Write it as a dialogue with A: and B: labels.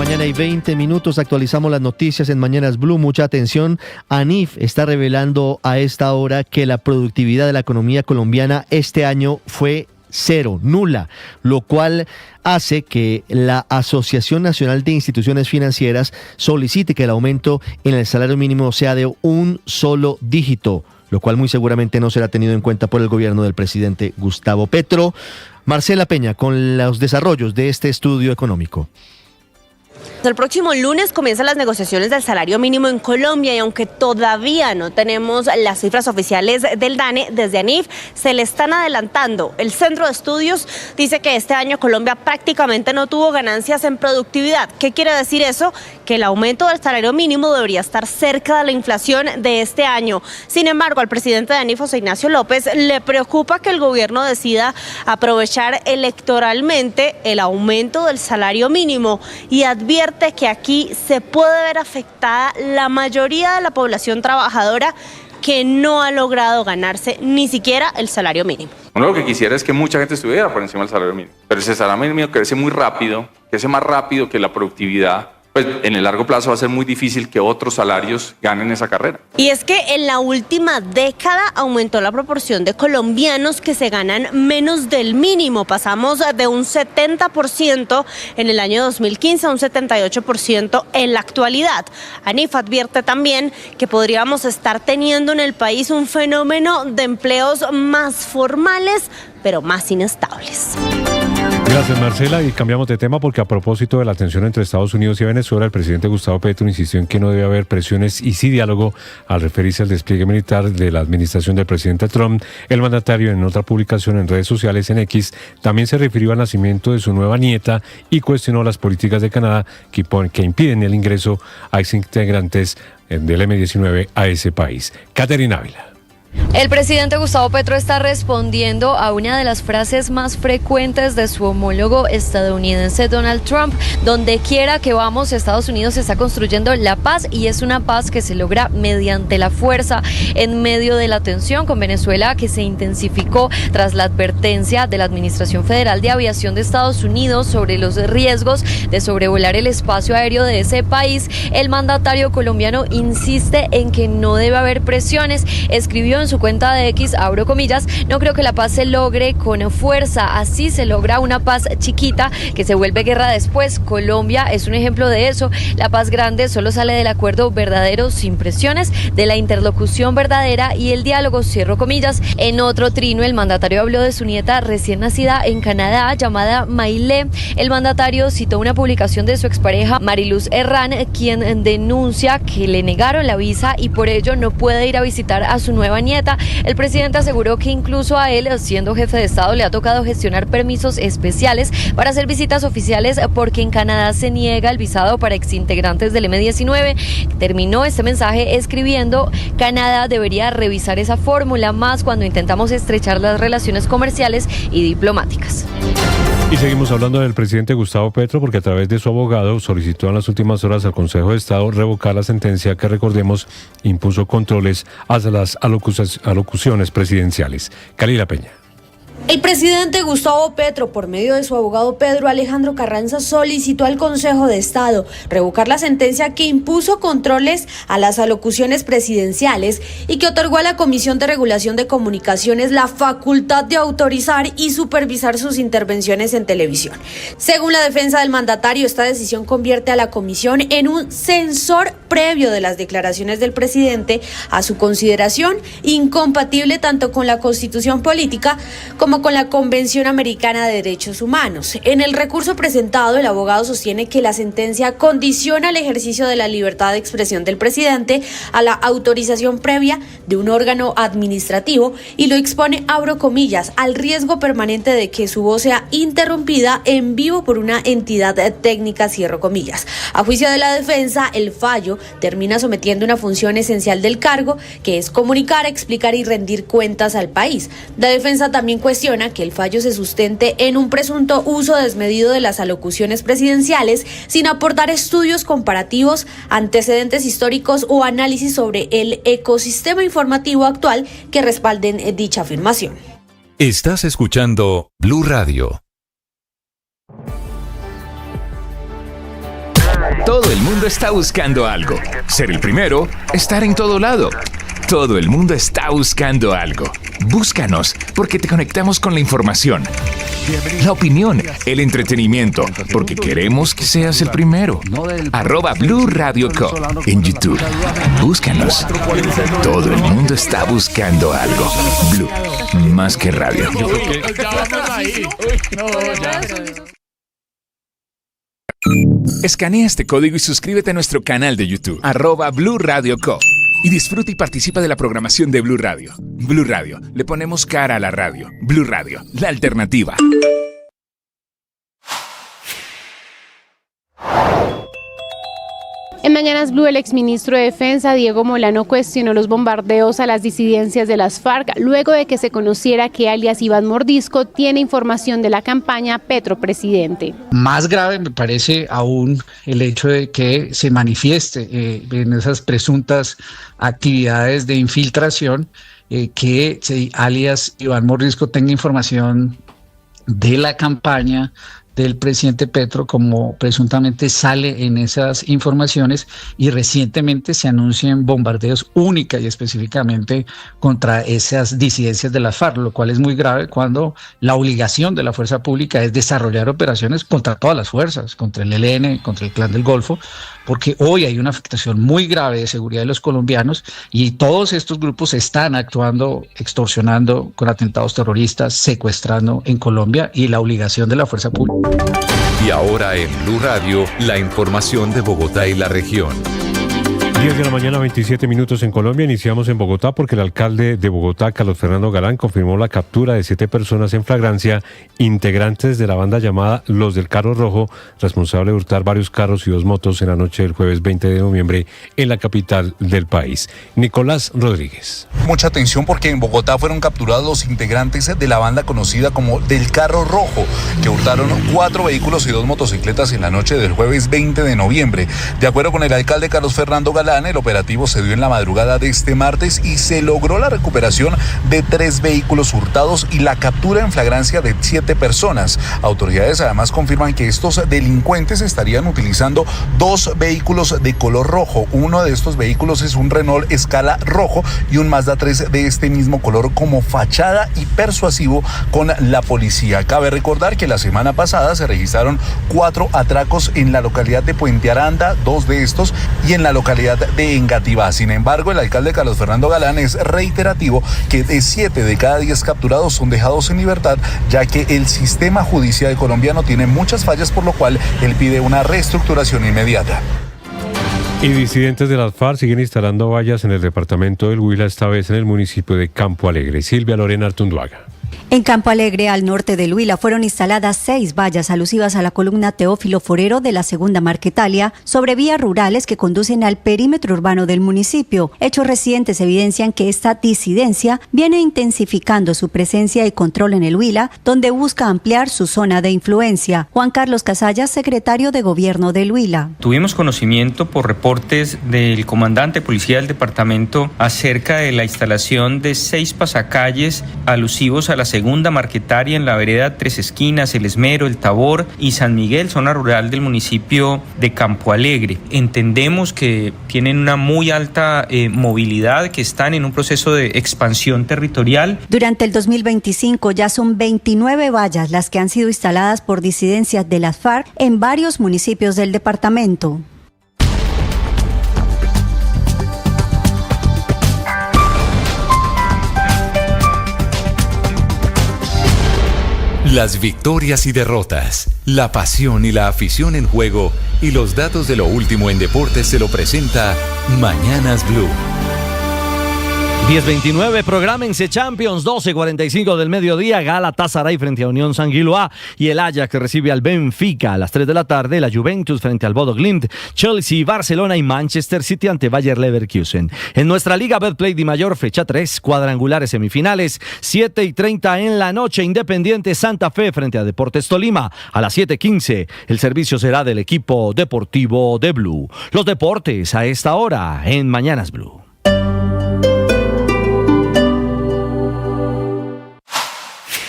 A: mañana y 20 minutos, actualizamos las noticias en Mañanas Blue. Mucha atención, ANIF está revelando a esta hora que la productividad de la economía colombiana este año fue cero, nula, lo cual hace que la Asociación Nacional de Instituciones Financieras solicite que el aumento en el salario mínimo sea de un solo dígito, lo cual muy seguramente no será tenido en cuenta por el gobierno del presidente Gustavo Petro. Marcela Peña con los desarrollos de este estudio económico.
B: El próximo lunes comienzan las negociaciones del salario mínimo en Colombia y aunque todavía no tenemos las cifras oficiales del DANE, desde ANIF se le están adelantando. El Centro de Estudios dice que este año Colombia prácticamente no tuvo ganancias en productividad. ¿Qué quiere decir eso? Que el aumento del salario mínimo debería estar cerca de la inflación de este año. Sin embargo, al presidente de ANIF, José Ignacio López, le preocupa que el gobierno decida aprovechar electoralmente el aumento del salario mínimo y advierte que aquí se puede ver afectada la mayoría de la población trabajadora que no ha logrado ganarse ni siquiera el salario mínimo.
C: Uno lo que quisiera es que mucha gente estuviera por encima del salario mínimo, pero ese salario mínimo crece muy rápido, crece más rápido que la productividad. Pues en el largo plazo va a ser muy difícil que otros salarios ganen esa carrera.
B: Y es que en la última década aumentó la proporción de colombianos que se ganan menos del mínimo. Pasamos de un 70% en el año 2015 a un 78% en la actualidad. ANIF advierte también que podríamos estar teniendo en el país un fenómeno de empleos más formales, pero más inestables.
D: Gracias, Marcela, y cambiamos de tema porque a propósito de la tensión entre Estados Unidos y Venezuela, el presidente Gustavo Petro insistió en que no debe haber presiones y sí diálogo al referirse al despliegue militar de la administración del presidente Trump. El mandatario, en otra publicación en redes sociales en X, también se refirió al nacimiento de su nueva nieta y cuestionó las políticas de Canadá que impiden el ingreso a exintegrantes del M-19 a ese país. Caterina Ávila.
E: El presidente Gustavo Petro está respondiendo a una de las frases más frecuentes de su homólogo estadounidense Donald Trump. Donde quiera que vamos, Estados Unidos está construyendo la paz y es una paz que se logra mediante la fuerza en medio de la tensión con Venezuela que se intensificó tras la advertencia de la Administración Federal de Aviación de Estados Unidos sobre los riesgos de sobrevolar el espacio aéreo de ese país. El mandatario colombiano insiste en que no debe haber presiones. Escribió en su cuenta de X, abro comillas, no creo que la paz se logre con fuerza, así se logra una paz chiquita que se vuelve guerra después. Colombia es un ejemplo de eso. La paz grande solo sale del acuerdo verdadero sin presiones, de la interlocución verdadera y el diálogo, cierro comillas. En otro trino, el mandatario habló de su nieta recién nacida en Canadá llamada Maile. El mandatario citó una publicación de su expareja Mariluz Herrán, quien denuncia que le negaron la visa y por ello no puede ir a visitar a su nueva nieta. El presidente aseguró que incluso a él, siendo jefe de Estado, le ha tocado gestionar permisos especiales para hacer visitas oficiales porque en Canadá se niega el visado para exintegrantes del M-19. Terminó este mensaje escribiendo: Canadá debería revisar esa fórmula más cuando intentamos estrechar las relaciones comerciales y diplomáticas.
D: Y seguimos hablando del presidente Gustavo Petro porque a través de su abogado solicitó en las últimas horas al Consejo de Estado revocar la sentencia que, recordemos, impuso controles hacia las alocuciones presidenciales. Calila Peña.
F: El presidente Gustavo Petro, por medio de su abogado Pedro Alejandro Carranza, solicitó al Consejo de Estado revocar la sentencia que impuso controles a las alocuciones presidenciales y que otorgó a la Comisión de Regulación de Comunicaciones la facultad de autorizar y supervisar sus intervenciones en televisión. Según la defensa del mandatario, esta decisión convierte a la comisión en un censor previo de las declaraciones del presidente a su consideración, incompatible tanto con la Constitución política como con la Convención Americana de Derechos Humanos. En el recurso presentado, el abogado sostiene que la sentencia condiciona el ejercicio de la libertad de expresión del presidente a la autorización previa de un órgano administrativo y lo expone, abro comillas, al riesgo permanente de que su voz sea interrumpida en vivo por una entidad técnica, cierro comillas. A juicio de la defensa, el fallo termina sometiendo una función esencial del cargo, que es comunicar, explicar y rendir cuentas al país. La defensa también cuestiona que el fallo se sustente en un presunto uso desmedido de las alocuciones presidenciales sin aportar estudios comparativos, antecedentes históricos o análisis sobre el ecosistema informativo actual que respalden dicha afirmación.
G: Estás escuchando Blue Radio. Todo el mundo está buscando algo. Ser el primero, estar en todo lado. Todo el mundo está buscando algo. Búscanos, porque te conectamos con la información, la opinión, el entretenimiento, porque queremos que seas el primero. @Blue Radio Co. en YouTube. Búscanos. Todo el mundo está buscando algo. Blue, más que radio. Escanea este código y suscríbete a nuestro canal de YouTube, @Blue Radio Co. Y disfruta y participa de la programación de Blue Radio. Blue Radio, le ponemos cara a la radio. Blue Radio, la alternativa.
H: En Mañanas Blue, el exministro de Defensa, Diego Molano, cuestionó los bombardeos a las disidencias de las FARC luego de que se conociera que alias Iván Mordisco tiene información de la campaña Petro Presidente.
I: Más grave me parece aún el hecho de que se manifieste en esas presuntas actividades de infiltración que alias Iván Mordisco tenga información de la campaña del presidente Petro, como presuntamente sale en esas informaciones, y recientemente se anuncian bombardeos única y específicamente contra esas disidencias de las FARC, lo cual es muy grave cuando la obligación de la fuerza pública es desarrollar operaciones contra todas las fuerzas, contra el ELN, contra el Clan del Golfo, porque hoy hay una afectación muy grave de seguridad de los colombianos y todos estos grupos están actuando, extorsionando con atentados terroristas, secuestrando en Colombia, y la obligación de la fuerza pública.
G: Y ahora en Blue Radio, la información de Bogotá y la región.
D: 10 de la mañana, 27 minutos en Colombia. Iniciamos en Bogotá porque el alcalde de Bogotá, Carlos Fernando Galán, confirmó la captura de 7 personas en flagrancia, integrantes de la banda llamada Los del Carro Rojo, responsable de hurtar varios carros y 2 motos en la noche del jueves 20 de noviembre en la capital del país. Nicolás Rodríguez.
J: Mucha atención porque en Bogotá fueron capturados los integrantes de la banda conocida como Del Carro Rojo, que hurtaron 4 vehículos y 2 motocicletas en la noche del jueves 20 de noviembre. De acuerdo con el alcalde Carlos Fernando Galán, el operativo se dio en la madrugada de este martes y se logró la recuperación de 3 vehículos hurtados y la captura en flagrancia de 7 personas. Autoridades además confirman que estos delincuentes estarían utilizando 2 vehículos de color rojo. Uno de estos vehículos es un Renault Scala rojo y un Mazda 3 de este mismo color como fachada y persuasivo con la policía. Cabe recordar que la semana pasada se registraron 4 atracos en la localidad de Puente Aranda, 2 de estos, y en la localidad de Engativá. Sin embargo, el alcalde Carlos Fernando Galán es reiterativo que de 7 de cada 10 capturados son dejados en libertad, ya que el sistema judicial colombiano tiene muchas fallas, por lo cual él pide una reestructuración inmediata.
D: Y disidentes de las FARC siguen instalando vallas en el departamento del Huila, esta vez en el municipio de Campo Alegre. Silvia Lorena Artunduaga.
K: En Campo Alegre, al norte del Huila, fueron instaladas 6 vallas alusivas a la columna Teófilo Forero de la Segunda Marquetalia sobre vías rurales que conducen al perímetro urbano del municipio. Hechos recientes evidencian que esta disidencia viene intensificando su presencia y control en el Huila, donde busca ampliar su zona de influencia. Juan Carlos Casalla, secretario de Gobierno del Huila.
L: Tuvimos conocimiento por reportes del comandante de policía del departamento acerca de la instalación de 6 pasacalles alusivos a la Segunda Marquetaria en la vereda Tres Esquinas, El Esmero, El Tabor y San Miguel, zona rural del municipio de Campo Alegre. Entendemos que tienen una muy alta movilidad, que están en un proceso de expansión territorial.
K: Durante el 2025 ya son 29 vallas las que han sido instaladas por disidencias de las FARC en varios municipios del departamento.
G: Las victorias y derrotas, la pasión y la afición en juego y los datos de lo último en deportes se lo presenta Mañanas Blue.
M: 10:29, prográmense Champions, 12:45 del mediodía, Galatasaray frente a Unión San-Gilloise y el Ajax recibe al Benfica. A las 3 de la tarde, la Juventus frente al Bodo Glimt, Chelsea, Barcelona y Manchester City ante Bayer Leverkusen. En nuestra Liga Betplay de Mayor, fecha 3, cuadrangulares semifinales, 7:30 en la noche, Independiente Santa Fe frente a Deportes Tolima. A las 7:15, el servicio será del equipo deportivo de Blue. Los deportes a esta hora en Mañanas Blue.